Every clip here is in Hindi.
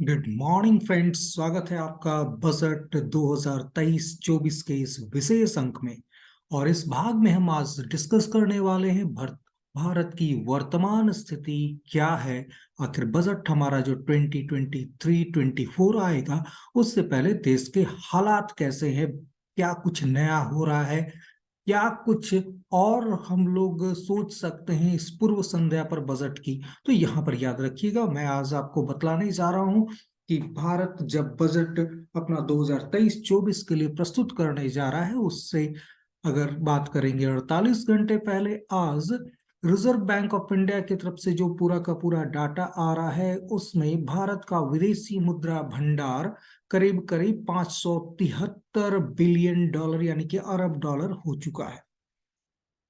गुड मॉर्निंग फ्रेंड्स, स्वागत है आपका बजट 2023-24 के इस विशेष अंक में। और इस भाग में हम आज डिस्कस करने वाले हैं भारत की वर्तमान स्थिति क्या है। आखिर बजट हमारा जो 2023-24 आएगा उससे पहले देश के हालात कैसे हैं, क्या कुछ नया हो रहा है, क्या कुछ और हम लोग सोच सकते हैं इस पूर्व संध्या पर बजट की। तो यहाँ पर याद रखिएगा, मैं आज आपको बतलाने जा रहा हूँ कि भारत जब बजट अपना 2023-24 के लिए प्रस्तुत करने जा रहा है, उससे अगर बात करेंगे 48 घंटे पहले, आज रिजर्व बैंक ऑफ इंडिया की तरफ से जो पूरा का पूरा डाटा आ रहा है, उसमें भारत का विदेशी मुद्रा भंडार करीब करीब 573 बिलियन डॉलर यानी कि अरब डॉलर हो चुका है।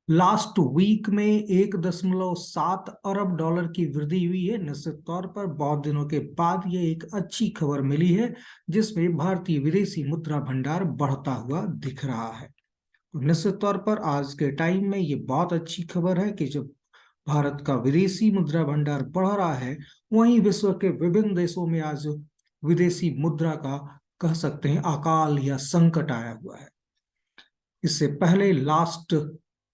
लास्ट वीक में 1.7 अरब डॉलर की वृद्धि हुई है। निश्चित तौर पर बहुत दिनों के बाद ये एक अच्छी खबर मिली है, जिसमें भारतीय विदेशी मुद्रा भंडार बढ़ता हुआ दिख रहा है। तो निश्चित तौर पर आज के टाइम में ये बहुत अच्छी खबर है कि जब भारत का विदेशी मुद्रा भंडार बढ़ रहा है, वहीं विश्व के विभिन्न देशों में आज विदेशी मुद्रा का कह सकते हैं अकाल या संकट आया हुआ है। इससे पहले लास्ट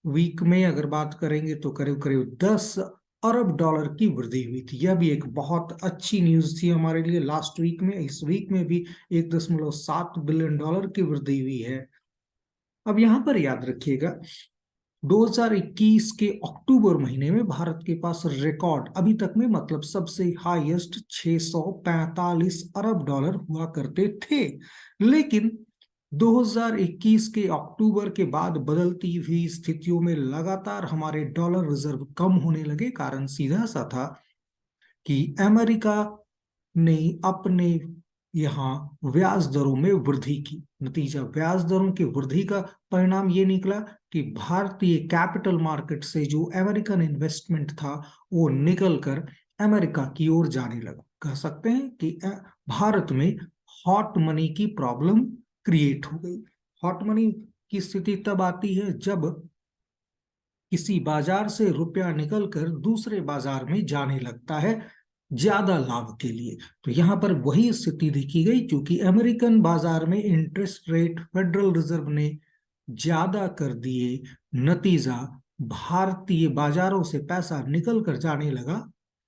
वीक में अगर बात करेंगे तो करीब करीब 10 अरब डॉलर की वृद्धि हुई थी। यह भी एक बहुत अच्छी न्यूज थी हमारे लिए लास्ट वीक में। इस वीक में भी 1.7 बिलियन डॉलर की वृद्धि हुई है। अब यहाँ पर याद रखिएगा, 2021 के अक्टूबर महीने में भारत के पास रिकॉर्ड अभी तक में मतलब सबसे हाईएस्ट 645 अरब डॉलर हुआ करते थे। लेकिन 2021 के अक्टूबर के बाद बदलती हुई स्थितियों में लगातार हमारे डॉलर रिजर्व कम होने लगे। कारण सीधा सा था कि अमेरिका ने अपने यहाँ ब्याज दरों में वृद्धि की। नतीजा ब्याज दरों की वृद्धि का परिणाम ये निकला कि भारतीय कैपिटल मार्केट से जो अमेरिकन इन्वेस्टमेंट था वो निकल कर अमेरिका की ओर जाने लगा। कह सकते हैं कि भारत में हॉट मनी की प्रॉब्लम क्रिएट हो गई। हॉट मनी की स्थिति तब आती है जब किसी बाजार से रुपया निकलकर दूसरे बाजार में जाने लगता है ज्यादा लाभ के लिए। तो यहाँ पर वही स्थिति देखी गई, क्योंकि अमेरिकन बाजार में इंटरेस्ट रेट फेडरल रिजर्व ने ज्यादा कर दिए। नतीजा भारतीय बाजारों से पैसा निकल कर जाने लगा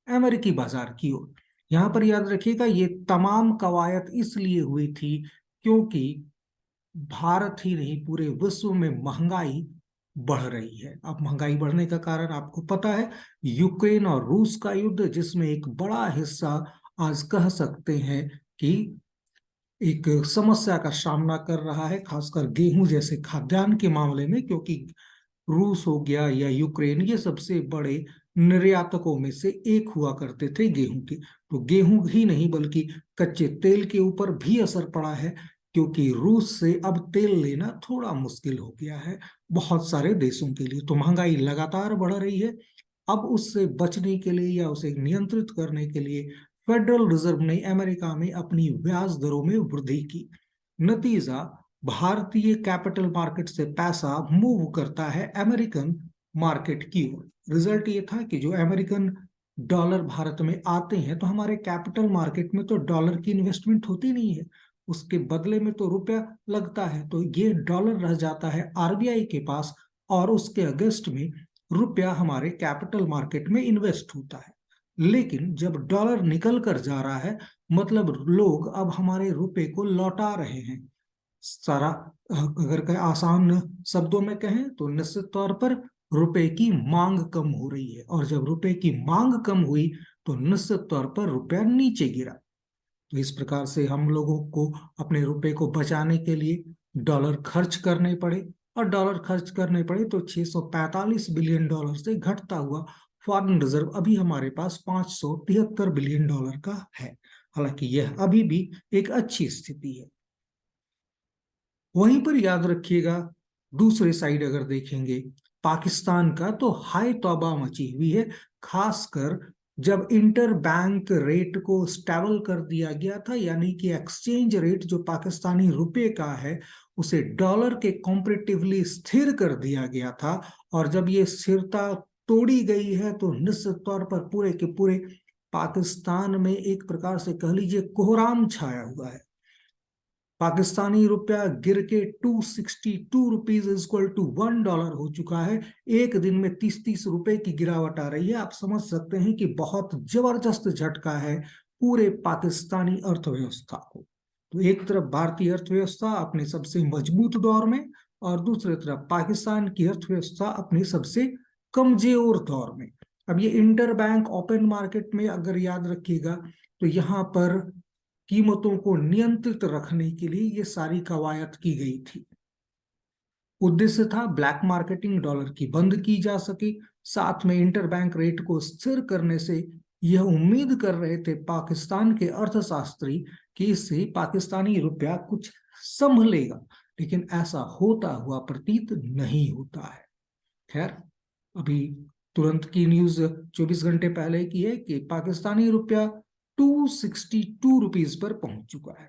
अमेरिकी बाजार की ओर। यहाँ पर याद रखिएगा, ये तमाम कवायद इसलिए हुई थी क्योंकि भारत ही नहीं पूरे विश्व में महंगाई बढ़ रही है। अब महंगाई बढ़ने का कारण आपको पता है, यूक्रेन और रूस का युद्ध, जिसमें एक बड़ा हिस्सा आज कह सकते हैं कि एक समस्या का सामना कर रहा है, खासकर गेहूं जैसे खाद्यान्न के मामले में। क्योंकि रूस हो गया या यूक्रेन, ये सबसे बड़े निर्यातकों में से एक हुआ करते थे गेहूं के। तो गेहूं ही नहीं बल्कि कच्चे तेल के ऊपर भी असर पड़ा है, क्योंकि रूस से अब तेल लेना थोड़ा मुश्किल हो गया है बहुत सारे देशों के लिए। तो महंगाई लगातार बढ़ रही है। अब उससे बचने के लिए या उसे नियंत्रित करने के लिए फेडरल रिजर्व ने अमेरिका में अपनी ब्याज दरों में वृद्धि की। नतीजा भारतीय कैपिटल मार्केट से पैसा मूव करता है अमेरिकन मार्केट की ओर। रिजल्ट ये था कि जो अमेरिकन डॉलर भारत में आते हैं, तो हमारे कैपिटल मार्केट में तो डॉलर की इन्वेस्टमेंट होती नहीं है, उसके बदले में तो रुपया लगता है। तो ये डॉलर रह जाता है आरबीआई के पास, और उसके अगेंस्ट में रुपया हमारे कैपिटल मार्केट में इन्वेस्ट होता है। लेकिन जब डॉलर निकल कर जा रहा है, मतलब लोग अब हमारे रुपए को लौटा रहे हैं। सारा अगर कहें आसान शब्दों में कहें तो निश्चित तौर पर रुपए की मांग कम हो रही है, और जब रुपए की मांग कम हुई तो निश्चित तौर पर रुपया नीचे गिरा। तो इस प्रकार से हम लोगों को अपने रुपए को बचाने के लिए डॉलर खर्च करने पड़े, और डॉलर खर्च करने पड़े तो 645 बिलियन डॉलर से घटता हुआ फॉरेन रिजर्व अभी हमारे पास 573 बिलियन डॉलर का है। हालांकि यह अभी भी एक अच्छी स्थिति है। वहीं पर याद रखिएगा, दूसरे साइड अगर देखेंगे पाकिस्तान का, तो हाय तौबा मची हुई है। खासकर जब इंटर बैंक रेट को स्टेबल कर दिया गया था, यानी कि एक्सचेंज रेट जो पाकिस्तानी रुपए का है उसे डॉलर के कंपैरेटिवली स्थिर कर दिया गया था। और जब ये स्थिरता तोड़ी गई है तो निश्चित तौर पर पूरे के पूरे पाकिस्तान में एक प्रकार से कह लीजिए कोहराम छाया हुआ है। पाकिस्तानी रुपया गिर के 262 रुपीज इक्वल टू $1 हो चुका है। एक दिन में 30-30 रुपए की गिरावट आ रही है। आप समझ सकते हैं कि बहुत जबरदस्त झटका है पूरे पाकिस्तानी अर्थव्यवस्था को। तो एक तरफ भारतीय अर्थव्यवस्था अपने सबसे मजबूत दौर में और दूसरी तरफ पाकिस्तान की अर्थव्यवस्था अपने सबसे कमजोर दौर में। अब ये इंटर बैंक ओपन मार्केट में अगर याद रखिएगा तो यहाँ पर कीमतों को नियंत्रित रखने के लिए ये सारी कवायद की गई थी। उद्देश्य था ब्लैक मार्केटिंग डॉलर की बंद की जा सके। साथ में इंटरबैंक रेट को स्थिर करने से यह उम्मीद कर रहे थे पाकिस्तान के अर्थशास्त्री कि इससे पाकिस्तानी रुपया कुछ संभलेगा, लेकिन ऐसा होता हुआ प्रतीत नहीं होता है। खैर, अभी तुरंत की न्यूज 24 घंटे पहले की है कि पाकिस्तानी रुपया 262 रुपीज पर पहुंच चुका है।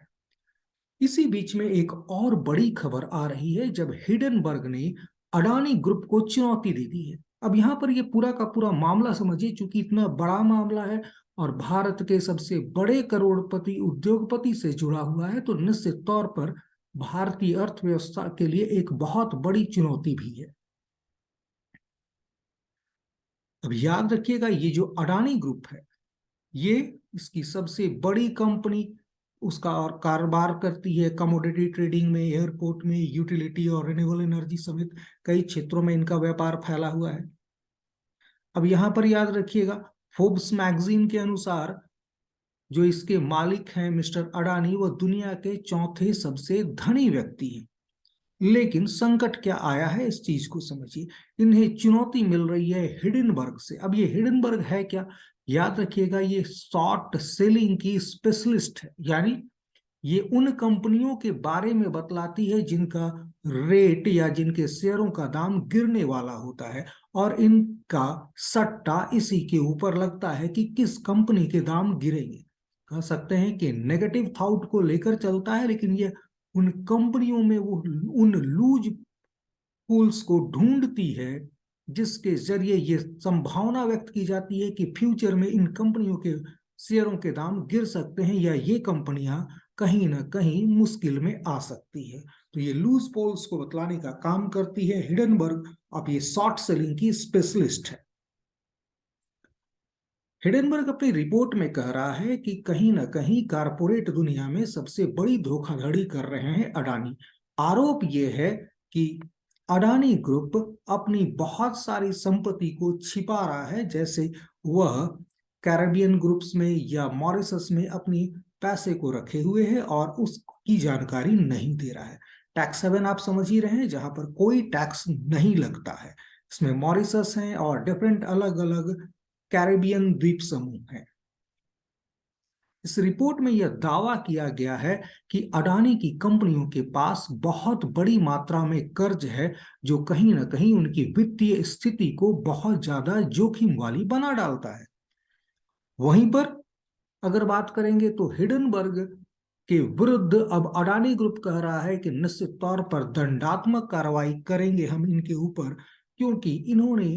इसी बीच में एक और बड़ी खबर आ रही है जब हिडनबर्ग ने अडानी ग्रुप को चुनौती दे दी है। अब यहाँ पर ये पूरा का पूरा मामला समझिए, चूंकि इतना बड़ा मामला है और भारत के सबसे बड़े करोड़पति उद्योगपति से जुड़ा हुआ है, तो निश्चित तौर पर भारतीय अर्थव्यवस्था के लिए एक बहुत बड़ी चुनौती भी है। अब याद रखिएगा, ये जो अडानी ग्रुप है, ये इसकी सबसे बड़ी कंपनी उसका और कारोबार करती है कमोडिटी ट्रेडिंग में, एयरपोर्ट में, यूटिलिटी और रिन्यूएबल एनर्जी समेत कई क्षेत्रों में इनका व्यापार फैला हुआ है। अब यहाँ पर याद रखिएगा, फोर्ब्स मैगजीन के अनुसार जो इसके मालिक हैं मिस्टर अडानी, वो दुनिया के चौथे सबसे धनी व्यक्ति हैं। लेकिन संकट क्या आया है, इस चीज को समझिए। इन्हें चुनौती मिल रही है हिडनबर्ग से। अब ये हिडनबर्ग है क्या? याद रखिएगा, ये शॉर्ट सेलिंग की स्पेशलिस्ट है, यानी ये उन कंपनियों के बारे में बतलाती है जिनका रेट या जिनके शेयरों का दाम गिरने वाला होता है, और इनका सट्टा इसी के ऊपर लगता है कि किस कंपनी के दाम गिरेंगे। कह सकते हैं कि नेगेटिव थॉट को लेकर चलता है, लेकिन ये उन कंपनियों में वो उन लूज पुल्स को ढूंढती है जिसके जरिए ये संभावना व्यक्त की जाती है कि फ्यूचर में इन कंपनियों के शेयरों के दाम गिर सकते हैं या ये कंपनियां कहीं ना कहीं मुश्किल में आ सकती है। तो ये लूज पोल्स को बतलाने का काम करती है हिडनबर्ग। अब ये शॉर्ट सेलिंग की स्पेशलिस्ट है। हिडनबर्ग अपनी रिपोर्ट में कह रहा है कि कहीं ना कहीं कारपोरेट दुनिया में सबसे बड़ी धोखाधड़ी कर रहे हैं अडानी। आरोप यह है कि अडानी ग्रुप अपनी बहुत सारी संपत्ति को छिपा रहा है, जैसे वह कैरेबियन ग्रुप्स में या मॉरिशस में अपनी पैसे को रखे हुए है और उसकी जानकारी नहीं दे रहा है। टैक्स हेवन आप समझ ही रहे हैं, जहां पर कोई टैक्स नहीं लगता है। इसमें मॉरिशस है और डिफरेंट अलग अलग कैरेबियन द्वीप समूह है। इस रिपोर्ट में यह दावा किया गया है कि अडानी की कंपनियों के पास बहुत बड़ी मात्रा में कर्ज है, जो कहीं ना कहीं उनकी वित्तीय स्थिति को बहुत ज्यादा जोखिम वाली बना डालता है। वहीं पर अगर बात करेंगे तो हिडनबर्ग के विरुद्ध अब अडानी ग्रुप कह रहा है कि निश्चित तौर पर दंडात्मक कार्रवाई करेंगे हम इनके ऊपर, क्योंकि इन्होंने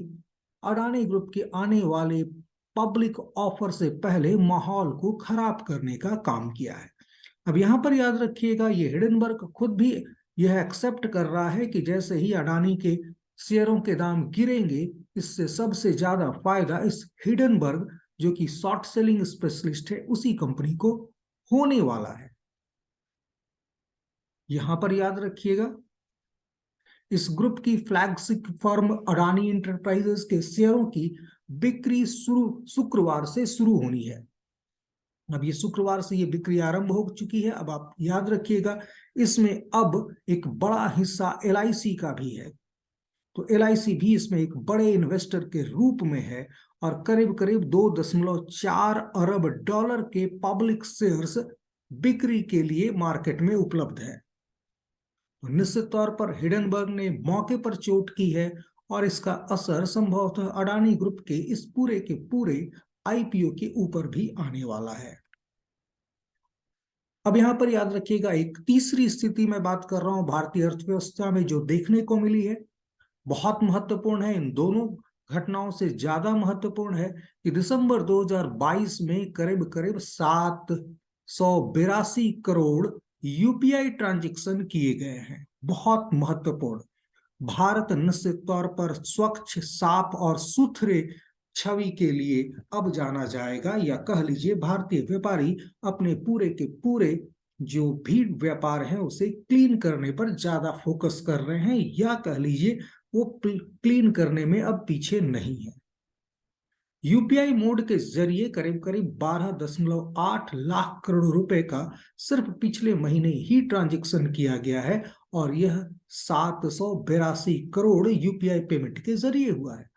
अडानी ग्रुप के आने वाले पब्लिक ऑफर से पहले माहौल को खराब करने का काम किया है। अब यहाँ पर याद रखिएगा, ये हिडनबर्ग खुद भी यह एक्सेप्ट कर रहा है कि जैसे ही अडानी के शेयरों के दाम गिरेंगे, इससे सबसे ज्यादा फायदा इस हिडनबर्ग, जो कि शॉर्ट सेलिंग स्पेशलिस्ट है, उसी कंपनी को होने वाला है। यहां पर याद रखिएगा, इस ग्रुप की फ्लैगशिप फर्म अडानी इंटरप्राइजेस के शेयरों की बिक्री शुक्रवार से शुरू होनी है। अब ये शुक्रवार से ये बिक्री आरंभ हो चुकी है। अब आप याद रखिएगा, इसमें अब एक बड़ा हिस्सा LIC का भी है। तो LIC भी इसमें एक बड़े इन्वेस्टर के रूप में है और करीब करीब $2.4 अरब के पब्लिक शेयर्स बिक्री के लिए मार्केट में उपलब्ध है। तो निश्चित तौर पर हिडनबर्ग ने मौके पर चोट की है और इसका असर संभवतः अडानी ग्रुप के इस पूरे के पूरे IPO के ऊपर भी आने वाला है। अब यहां पर याद रखिएगा, एक तीसरी स्थिति में बात कर रहा हूं भारतीय अर्थव्यवस्था में जो देखने को मिली है, बहुत महत्वपूर्ण है। इन दोनों घटनाओं से ज्यादा महत्वपूर्ण है कि दिसंबर 2022 में करीब करीब 782 करोड़ यूपीआई ट्रांजैक्शन किए गए हैं। बहुत महत्वपूर्ण। भारत निश्चित तौर पर स्वच्छ, साफ और सुथरे छवि के लिए अब जाना जाएगा, या कह लीजिए भारतीय व्यापारी अपने पूरे के पूरे जो भी व्यापार है उसे क्लीन करने पर ज्यादा फोकस कर रहे हैं, या कह लीजिए वो क्लीन करने में अब पीछे नहीं है। यूपीआई मोड के जरिए करीब करीब 12.8 लाख करोड़ रुपए का सिर्फ पिछले महीने ही ट्रांजैक्शन किया गया है, और यह 782 करोड़ यूपीआई पेमेंट के जरिए हुआ है।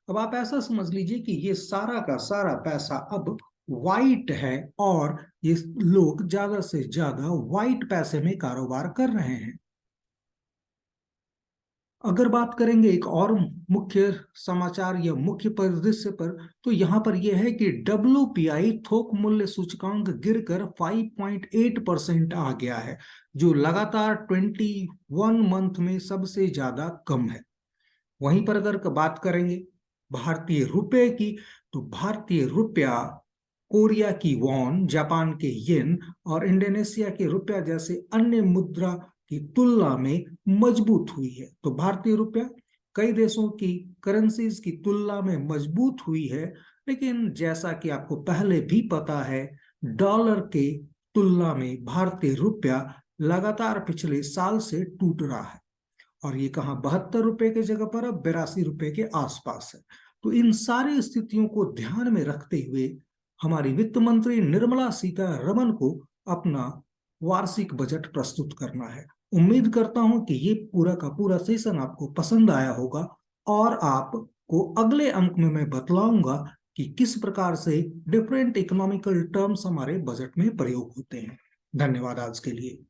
अब आप ऐसा समझ लीजिए कि ये सारा का सारा पैसा अब वाइट है, और ये लोग ज्यादा से ज्यादा वाइट पैसे में कारोबार कर रहे हैं। अगर बात करेंगे एक और मुख्य समाचार या मुख्य परिदृश्य पर, तो यहाँ पर यह है कि WPI थोक मूल्य सूचकांक गिरकर 5.8% आ गया है, जो लगातार 21 मंथ में सबसे ज्यादा कम है। वहीं पर अगर बात करेंगे भारतीय रुपए की, तो भारतीय रुपया कोरिया की वॉन, जापान के येन और इंडोनेशिया के रुपया जैसे अन्य मुद्रा की तुलना में मजबूत हुई है। तो भारतीय रुपया कई देशों की करेंसीज की तुलना में मजबूत हुई है, लेकिन जैसा कि आपको पहले भी पता है, डॉलर के तुलना में भारतीय रुपया लगातार पिछले साल से टूट रहा है, और ये कहाँ 72 रुपए की जगह पर अब 82 रुपए के आसपास है। तो इन सारी स्थितियों को ध्यान में रखते हुए हमारी वित्त मंत्री निर्मला सीतारमण को अपना वार्षिक बजट प्रस्तुत करना है। उम्मीद करता हूं कि ये पूरा का पूरा सेशन आपको पसंद आया होगा, और आपको अगले अंक में मैं बतलाऊंगा कि किस प्रकार से डिफरेंट इकोनॉमिकल टर्म्स हमारे बजट में प्रयोग होते हैं। धन्यवाद आज के लिए।